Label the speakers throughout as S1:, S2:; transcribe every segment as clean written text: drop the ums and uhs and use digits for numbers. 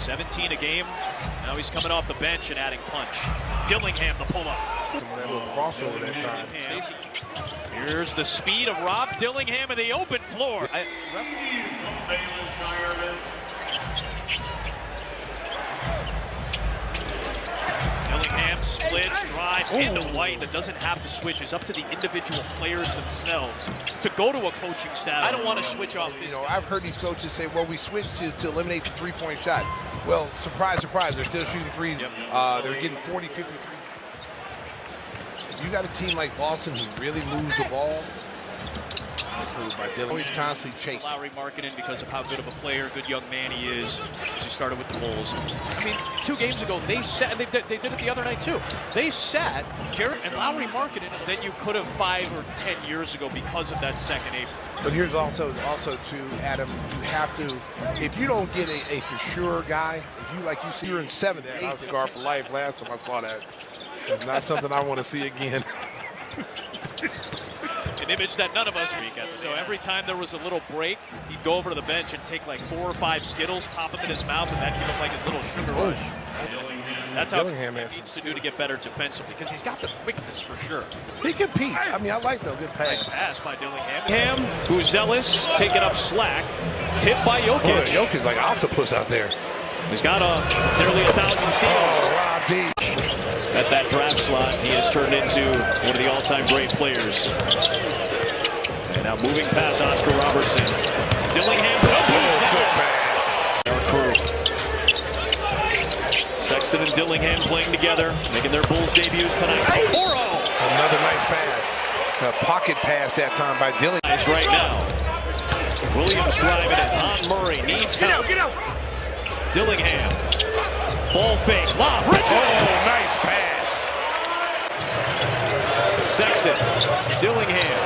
S1: 17 a game. Now he's coming off the bench and adding punch. Dillingham the pull-up.
S2: That little crossover that time.
S1: Here's the speed of Rob Dillingham in the open floor. Dillingham splits, drives into White that doesn't have to switch. It's up to the individual players themselves to go to a coaching staff. I don't want to switch off this.
S2: You know, I've heard these coaches say, well, we switched to eliminate the three-point shot. Well, surprise, surprise, they're still shooting threes.
S1: Yep.
S2: They're getting 40, 53. You got a team like Boston who really moves the ball. By Dylan. Always constantly chasing.
S1: Lowry marketing because of how good of a player, good young man he is. He started with the Bulls. I mean, 2 games ago, they sat, they did it the other night too. They sat Jared and Lowry marketing that you could have 5 or 10 years ago because of that second April.
S2: But here's also to Adam, you have to, if you don't get a for sure guy, if you like you see you're in 7th, 8th.
S3: I was scarred for life last time I saw that. It's not something I want to see again.
S1: An image that none of us speak of. So every time there was a little break, he'd go over to the bench and take like 4 or 5 Skittles, pop them in his mouth, and that give him like his little sugar rush. That's how he needs to do to get better defensively, because he's got the quickness for sure.
S2: He competes. I mean, I like the good pass.
S1: Nice pass by Dillingham. Who's zealous, taking up slack. Tipped by Jokic.
S2: Boy, Jokic's like octopus out there.
S1: He's got nearly 1,000 steals.
S2: Oh, Rob D.
S1: At that draft slot, he has turned into one of the all-time great players. And now moving past Oscar Robertson. Dillingham crew. Sexton and Dillingham playing together, making their Bulls debuts tonight.
S2: Another nice pass. A pocket pass that time by Dillingham.
S1: Nice right now. Williams driving it on Murray. Needs help.
S2: Get out.
S1: Dillingham. Ball fake. Lob. Richards.
S2: Oh, nice pass.
S1: Sexton. Dillingham.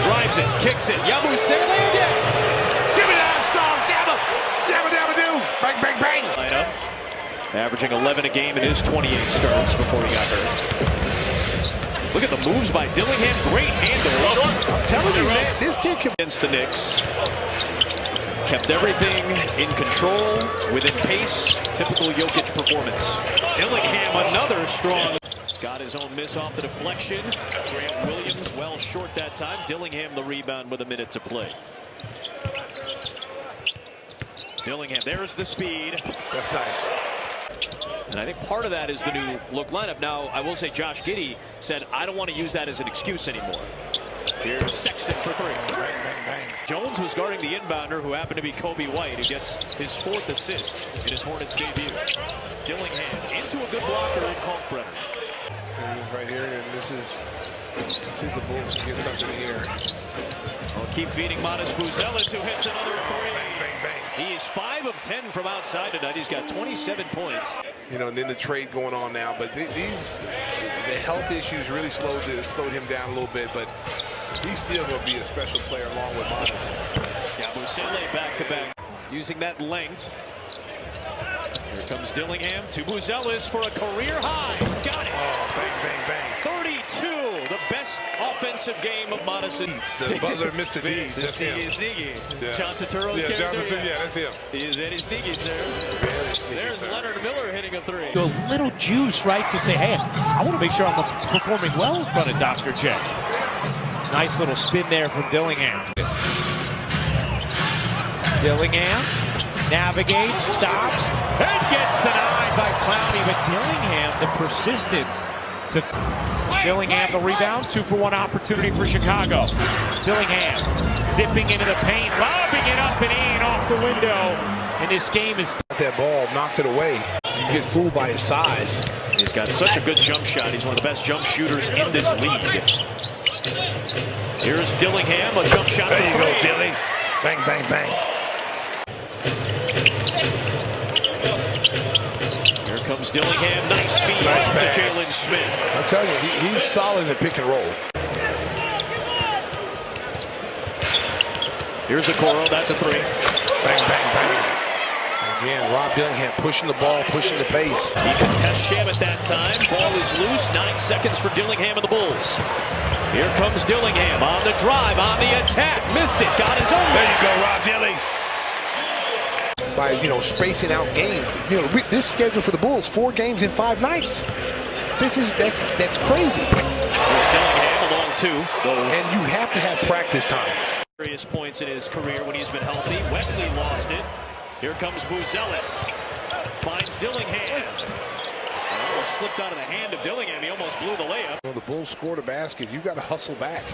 S1: Drives it. Kicks it. Yabusele again.
S2: Give me that sauce. Dabba do. Bang, bang, bang.
S1: Lineup. Averaging 11 a game in his 28 starts before he got hurt. Look at the moves by Dillingham. Great handle.
S2: I'm telling you, man, this kid can.
S1: Against the Knicks. Kept everything in control, within pace. Typical Jokic performance. Dillingham, another strong. Got his own miss off the deflection. Grant Williams well short that time. Dillingham the rebound with a minute to play. Dillingham, there's the speed.
S2: That's nice.
S1: And I think part of that is the new look lineup. Now, I will say Josh Giddey said, I don't want to use that as an excuse anymore. Here's Sexton for 3.
S2: Bang, bang, bang.
S1: Jones was guarding the inbounder, who happened to be Kobe White, who gets his 4th assist in his Hornets debut. Dillingham into a good blocker in Kalkbrenner.
S2: There he is right here, and this is, let's see if the Bulls can get something here.
S1: We'll keep feeding Modest Buzelis, who hits another 3.
S2: Bang, bang, bang.
S1: He's 5 of 10 from outside tonight. He's got 27 points.
S2: You know, and then the trade going on now, but the health issues really slowed him down a little bit, but he's still going to be a special player along with Modest.
S1: Yabusele back-to-back, using that length. Here comes Dillingham to Buzelis for a career high. Got it.
S2: Oh, bang, bang, bang.
S1: 32, the best offensive game of Madison.
S2: The butler, Mr. Deeds. That's him.
S1: Yeah. John Turturro's character.
S2: Yeah, that's him.
S1: He is very sneaky, sir.
S2: Very sneaky,
S1: There's
S2: sir.
S1: Leonard Miller hitting a 3.
S4: A little juice, right, to say, hey, I want to make sure I'm performing well in front of Dr. J. Nice little spin there from Dillingham. Dillingham navigates, stops, and gets denied by Clowney. But Dillingham, the persistence to Dillingham, the rebound, 2-for-1 opportunity for Chicago. Dillingham zipping into the paint, lobbing it up and in off the window. And this game is
S2: that ball, knocked it away. You get fooled by his size.
S1: He's got such a good jump shot. He's one of the best jump shooters in this league. Here's Dillingham, a jump shot.
S2: There you go, Dilly. Bang, bang, bang.
S1: Here comes Dillingham. Nice feed
S2: Nice
S1: off to
S2: pass.
S1: Jalen Smith.
S2: I'm telling you, he's solid in pick and roll.
S1: Here's a Okoro. That's a 3.
S2: Bang, bang, bang. Again, Rob Dillingham pushing the ball, pushing the pace.
S1: He contests Sham at that time. Ball is loose. 9 seconds for Dillingham and the Bulls. Here comes Dillingham on the drive, on the attack. Missed it. Got his own.
S2: There you go, Rob Dilly.
S3: by spacing out games. This schedule for the Bulls, 4 games in 5 nights. That's crazy.
S1: There's Dillingham along 2.
S3: And you have to have practice time.
S1: Various points in his career when he's been healthy. Wesley lost it. Here comes Buzelis. Finds Dillingham. Almost slipped out of the hand of Dillingham. He almost blew the layup.
S2: Well, the Bulls scored a basket. You got to hustle back.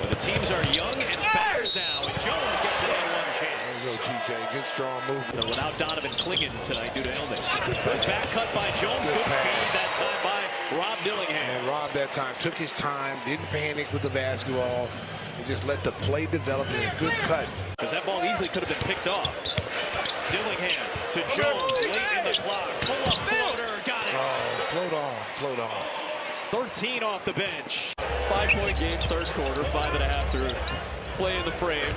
S1: Well, the teams are young and fast now, and Jones gets another one chance.
S2: There you go, TJ. Good strong movement.
S1: So without Donovan Clingan tonight due to illness. Good back cut by Jones. Good feed that time by Rob Dillingham.
S2: And Rob that time took his time, didn't panic with the basketball. He just let the play develop in a good cut.
S1: Because that ball easily could have been picked off. Dillingham to Jones late in the clock. Pull-up floater, got it.
S2: Oh, float on, float on.
S1: 13 off the bench. 5-point game, third quarter, 5.5 through play in the frame.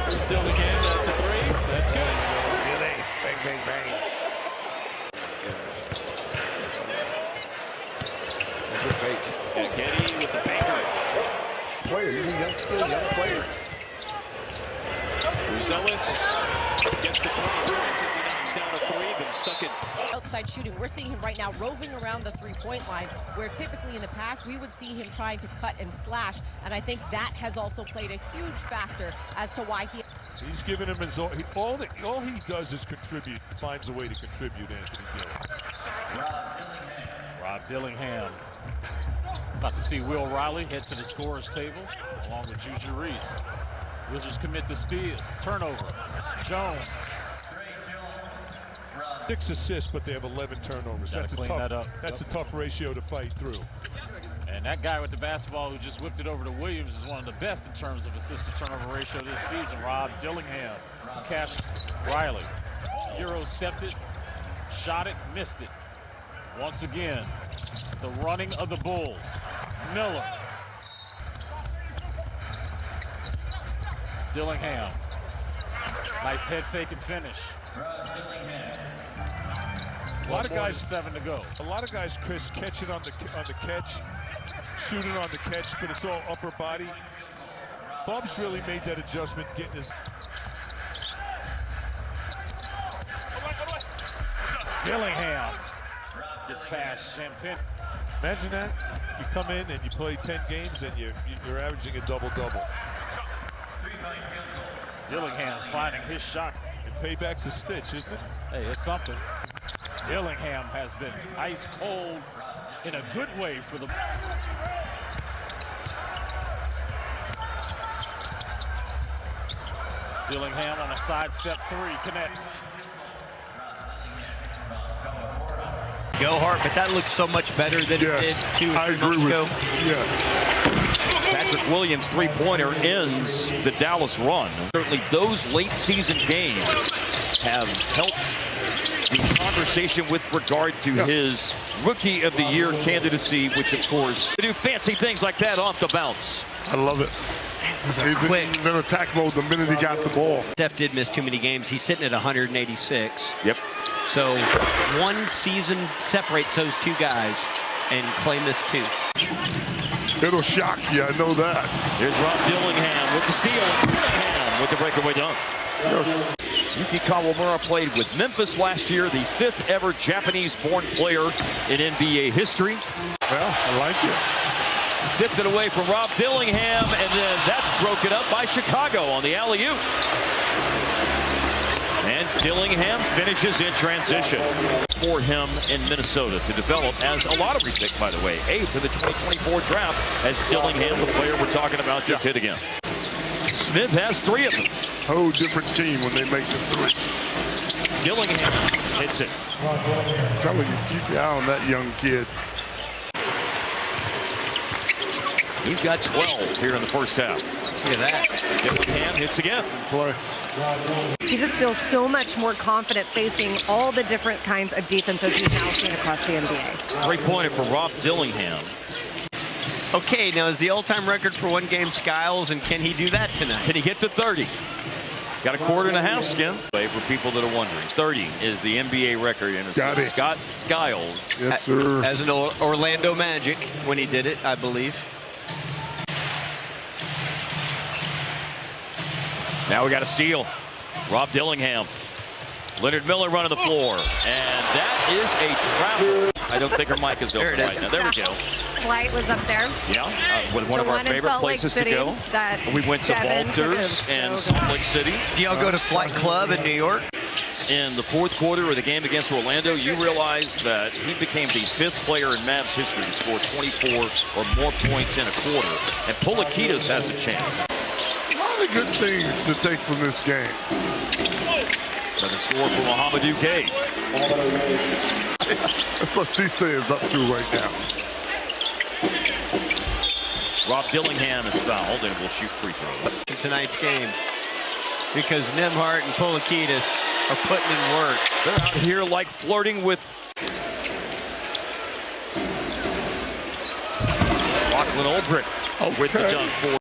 S1: There's Dillingham, that's a 3. That's good.
S2: Bang, bang, bang. Good fake.
S1: And Getty with the banker.
S2: Player, he's a young player.
S1: Buzelis gets the 20 points as he knocks down a 3, been stuck in.
S5: Outside shooting, we're seeing him right now roving around the three-point line, where typically in the past we would see him trying to cut and slash, and I think that has also played a huge factor as to why
S6: he's given him his all he does is contribute, finds a way to contribute. Anthony Gill.
S7: Rob Dillingham. About to see Will Riley head to the scorer's table along with Juju Reese. Wizards commit the steal. Turnover. Jones.
S6: 6 assists, but they have 11 turnovers. That's a tough ratio to fight through.
S7: And that guy with the basketball who just whipped it over to Williams is one of the best in terms of assist-to-turnover ratio this season. Rob Dillingham. Cash Riley. Euro-stepped it, shot it, missed it. Once again, the running of the Bulls. Miller. Dillingham. Nice head fake and finish.
S6: A lot of guys,
S7: 7 to go.
S6: A lot of guys, Chris, catch it on the catch, shoot it on the catch, but it's all upper body. Bob's really made that adjustment, getting his.
S7: Dillingham gets past Champagne.
S6: Imagine that. You come in and you play 10 games and you're averaging a double-double.
S7: Dillingham finding his shot.
S6: And payback's a stitch, isn't it?
S7: Hey, it's something. Dillingham has been ice cold in a good way for the. Dillingham on a sidestep 3 connects.
S8: Go hard, but that looks so much better than it did 2 or 3 months ago.
S9: Patrick Williams' three-pointer ends the Dallas run. Certainly those late season games have helped the conversation with regard to his Rookie of the Year candidacy, which of course do fancy things like that off the bounce.
S3: I love it. He's in attack mode the minute he got the ball.
S8: Steph did miss too many games. He's sitting at 186.
S9: Yep.
S8: So 1 season separates those 2 guys, and Clay missed 2.
S3: It'll shock you, I know that.
S9: Here's Rob Dillingham with the steal. Dillingham with the breakaway dunk. Yuki Kawamura played with Memphis last year, the 5th ever Japanese-born player in NBA history.
S3: Well, I like it.
S9: Tipped it away from Rob Dillingham, and then that's broken up by Chicago on the alley-oop. And Dillingham finishes in transition for him in Minnesota to develop as a lottery pick, by the way. 8th in the 2024 draft as Dillingham, the player we're talking about, just hit again. Smith has 3 of them.
S3: Whole different team when they make the 3.
S9: Dillingham hits it.
S3: I'm telling you, keep your eye on that young kid.
S9: He's got 12 here in the first half.
S8: Look at that.
S9: Dillingham hits again.
S3: Play.
S10: He just feels so much more confident facing all the different kinds of defenses he's now seen across the NBA.
S9: Great pointer for Rob Dillingham.
S8: Okay, now is the all-time record for 1 game Skiles, and can he do that tonight?
S9: Can he get to 30? Got a quarter and a half, Skim. For people that are wondering, 30 is the NBA record in Scott Skiles.
S3: Yes, sir.
S8: As an Orlando Magic when he did it, I believe.
S9: Now we got a steal. Rob Dillingham. Leonard Miller running the floor. And that is a travel. I don't think her mic is open right now. There we go.
S10: Flight was up there.
S9: Yeah, one of our favorite places to go. We went to Walters and Salt Lake City.
S8: Do y'all go to Flight Club in New York?
S9: In the fourth quarter of the game against Orlando, you realize that he became the 5th player in Mavs history to score 24 or more points in a quarter. And Polikitas has a chance.
S11: A lot of good things to take from this game.
S9: So the score for Mohamedou Gueye.
S11: That's what Cisse is up to right now.
S9: Rob Dillingham is fouled and will shoot free throws.
S8: In tonight's game, because Nembhard and Polikitas are putting in work.
S9: They're out here like flirting with Lachlan Olbrich with the dunk for